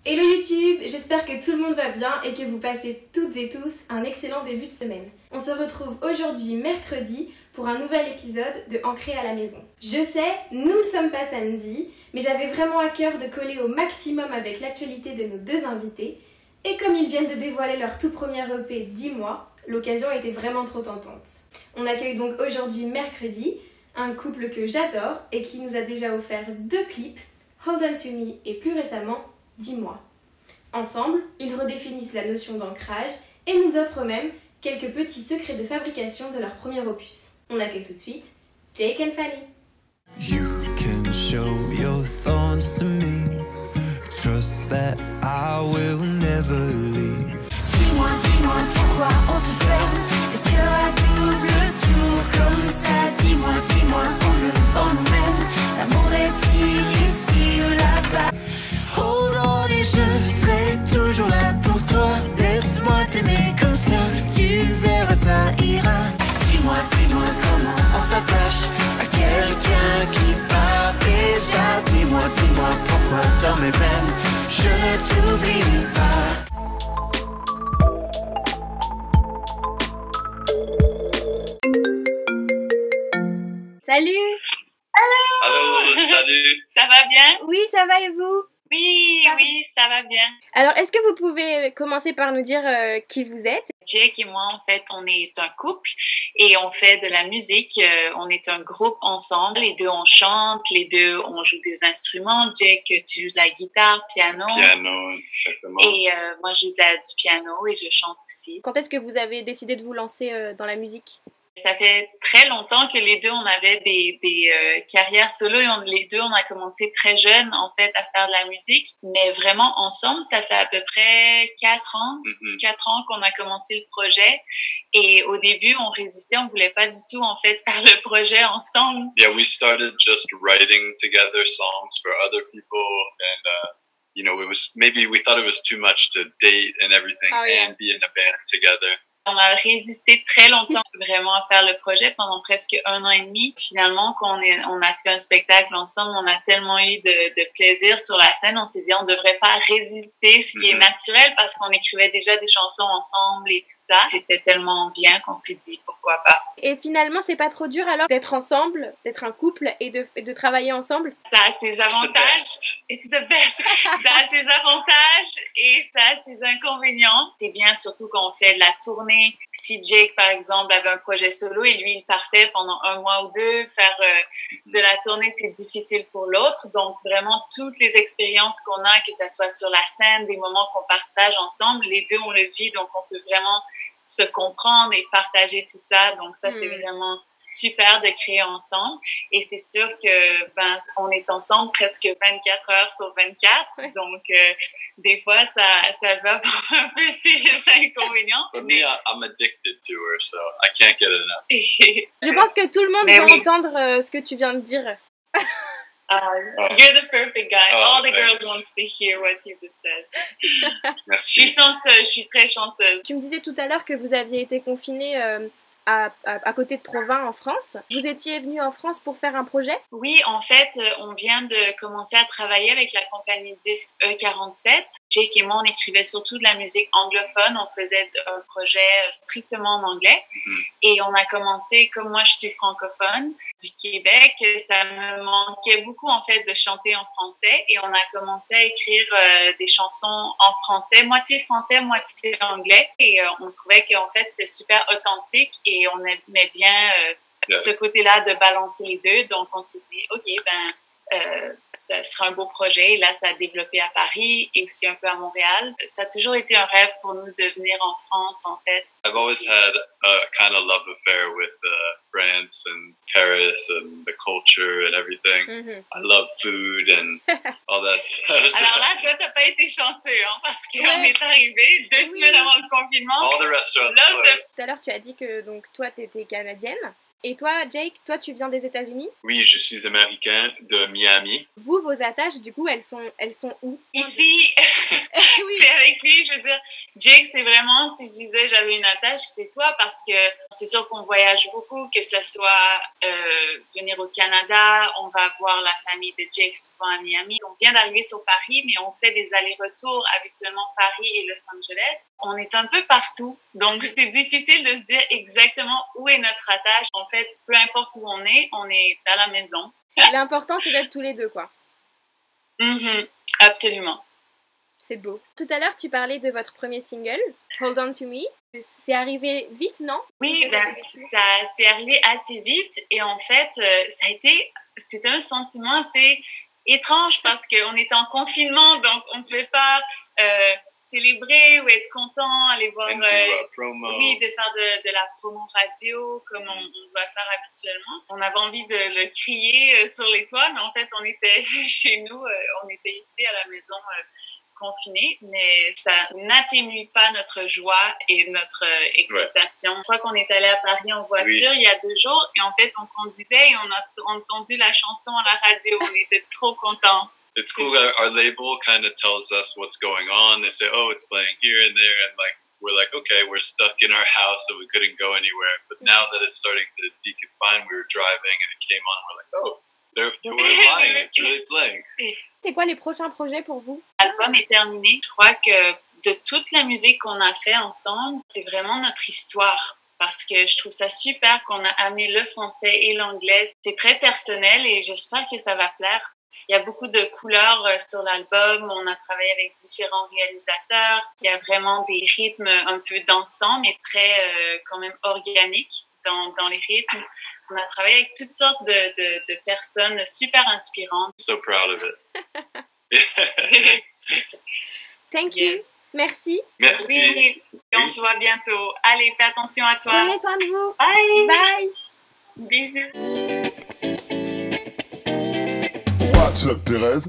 Hello YouTube, j'espère que tout le monde va bien et que vous passez toutes et tous un excellent début de semaine. On se retrouve aujourd'hui mercredi pour un nouvel épisode de Ancré à la maison. Je sais, nous ne sommes pas samedi, mais j'avais vraiment à cœur de coller au maximum avec l'actualité de nos deux invités. Et comme ils viennent de dévoiler leur tout premier EP 10 mois, l'occasion était vraiment trop tentante. On accueille donc aujourd'hui mercredi un couple que j'adore et qui nous a déjà offert 2 clips, Hold On To Me et plus récemment 10 mois. Ensemble, ils redéfinissent la notion d'ancrage et nous offrent même quelques petits secrets de fabrication de leur premier opus. On accueille tout de suite Jake and Fanny. You can show your thorns to me. Trust that I will never leave. Dis-moi pourquoi on se ferme le cœur à double tour comme ça. Dis-moi où le vent nous mène. L'amour est-il ici ou là-bas? Hold on et je serai toujours là pour toi. Laisse-moi t'aimer comme ça, tu verras ça ira. Dis-moi comment on s'attache à quelqu'un qui part déjà. Dis-moi pourquoi dans mes veines je ne t'oublie pas. Salut! Allô, salut. Ça va bien? Oui, ça va et vous? Oui, ça va bien. Alors, est-ce que vous pouvez commencer par nous dire qui vous êtes? Jake et moi, en fait, on est un couple et on fait de la musique. On est un groupe ensemble. Les deux, on chante. Les deux, on joue des instruments. Jake, tu joues de la guitare, piano. Piano, exactement. Et moi, je joue du piano et je chante aussi. Quand est-ce que vous avez décidé de vous lancer dans la musique? Ça fait très longtemps que les deux, on avait des carrières solo et les deux, on a commencé très jeunes, en fait, à faire de la musique. Mais vraiment, ensemble, ça fait à peu près 4 ans. 4 ans qu'on a commencé le projet. Et au début, on résistait, on voulait pas du tout, en fait, faire le projet ensemble. Yeah, we started just writing together songs for other people and you know, we thought it was too much to date and everything and be in a band together. On a résisté très longtemps vraiment à faire le projet pendant presque 1 an et demi. Finalement, quand on a fait un spectacle ensemble, on a tellement eu de plaisir sur la scène, on s'est dit on ne devrait pas résister, ce qui est naturel parce qu'on écrivait déjà des chansons ensemble et tout ça. C'était tellement bien qu'on s'est dit pourquoi pas. Et finalement, c'est pas trop dur alors d'être ensemble, d'être un couple et de travailler ensemble? Ça a ses avantages. It's the best. Ça a ses avantages et ça a ses inconvénients. C'est bien surtout quand on fait de la tournée. Si Jake, par exemple, avait un projet solo et lui, il partait pendant 1 mois ou 2, faire de la tournée, c'est difficile pour l'autre. Donc, vraiment, toutes les expériences qu'on a, que ce soit sur la scène, des moments qu'on partage ensemble, les deux, on le vit. Donc, on peut vraiment se comprendre et partager tout ça. Donc, ça, c'est vraiment super de créer ensemble. Et c'est sûr que on est ensemble presque 24 heures sur 24. Donc, des fois, ça va avoir un peu ses inconvénients. But me, I'm addicted to her, so I can't get enough. Je pense que tout le monde va entendre ce que tu viens de dire. You're the perfect guy. All the girls thanks. want to hear what you just said. Merci. Je suis chanceuse, je suis très chanceuse. Tu me disais tout à l'heure que vous aviez été confinés à côté de Provins en France. Vous étiez venu en France pour faire un projet? Oui, en fait, on vient de commencer à travailler avec la compagnie de disques E47. Jake et moi, on écrivait surtout de la musique anglophone. On faisait un projet strictement en anglais. Et on a commencé, comme moi, je suis francophone du Québec, ça me manquait beaucoup, en fait, de chanter en français. Et on a commencé à écrire des chansons en français, moitié anglais. Et on trouvait qu'en fait, c'était super authentique et on aimait bien ce côté-là de balancer les deux. Donc, on s'est dit, OK, ça sera un beau projet. Et là, ça a développé à Paris et aussi un peu à Montréal. Ça a toujours été un rêve pour nous de venir en France, en fait. I've always had a kind of love affair with France and Paris and the culture and everything. I love food and all that stuff. Alors là, toi, t'as pas été chanceux, hein, parce qu'on est arrivé 2 semaines avant le confinement. All the restaurants closed. Tout à l'heure, tu as dit que donc toi, tu étais canadienne. Et toi, Jake, toi, tu viens des États-Unis? Oui, je suis américain de Miami. Vous, vos attaches, du coup, elles sont où? Ici, Oui. c'est avec lui, je veux dire, Jake, c'est vraiment, si je disais j'avais une attache, c'est toi, parce que c'est sûr qu'on voyage beaucoup, que ce soit venir au Canada, on va voir la famille de Jake souvent à Miami. On vient d'arriver sur Paris, mais on fait des allers-retours, habituellement Paris et Los Angeles. On est un peu partout, donc c'est difficile de se dire exactement où est notre attache. En fait, peu importe où on est à la maison. L'important, c'est d'être tous les deux, quoi. Absolument. C'est beau. Tout à l'heure, tu parlais de votre premier single, Hold On To Me. C'est arrivé vite, non? Oui, ça s'est arrivé assez vite et en fait, c'était un sentiment assez étrange parce qu'on était en confinement, donc on ne pouvait pas célébrer ou être content, aller voir, oui, de faire de la promo radio comme on doit faire habituellement. On avait envie de le crier sur les toits, mais en fait, on était chez nous, on était ici à la maison confinés, mais ça n'atténue pas notre joie et notre excitation. Une fois qu'on est allé à Paris en voiture, il y a 2 jours, et en fait, on conduisait et on a entendu la chanson à la radio. On était trop contents. It's cool. Our label kind of tells us what's going on. They say, oh, it's playing here and there. And like, we're like, okay, we're stuck in our house, so we couldn't go anywhere. But now that it's starting to deconfine, we were driving and it came on. We're like, oh, they were lying. It's really playing. C'est quoi les prochains projets pour vous? L'album est terminé. Je crois que de toute la musique qu'on a fait ensemble, c'est vraiment notre histoire. Parce que je trouve ça super qu'on a amené le français et l'anglais. C'est très personnel et j'espère que ça va plaire. Il y a beaucoup de couleurs sur l'album. On a travaillé avec différents réalisateurs. Il y a vraiment des rythmes un peu dansants, mais très quand même organiques dans les rythmes. On a travaillé avec toutes sortes de personnes super inspirantes. So proud of it. Thank you. Merci. Merci. Oui, on se voit bientôt. Allez, fais attention à toi. Prenez soin de vous. Bye. Bye. Bisous. What's up, Thérèse?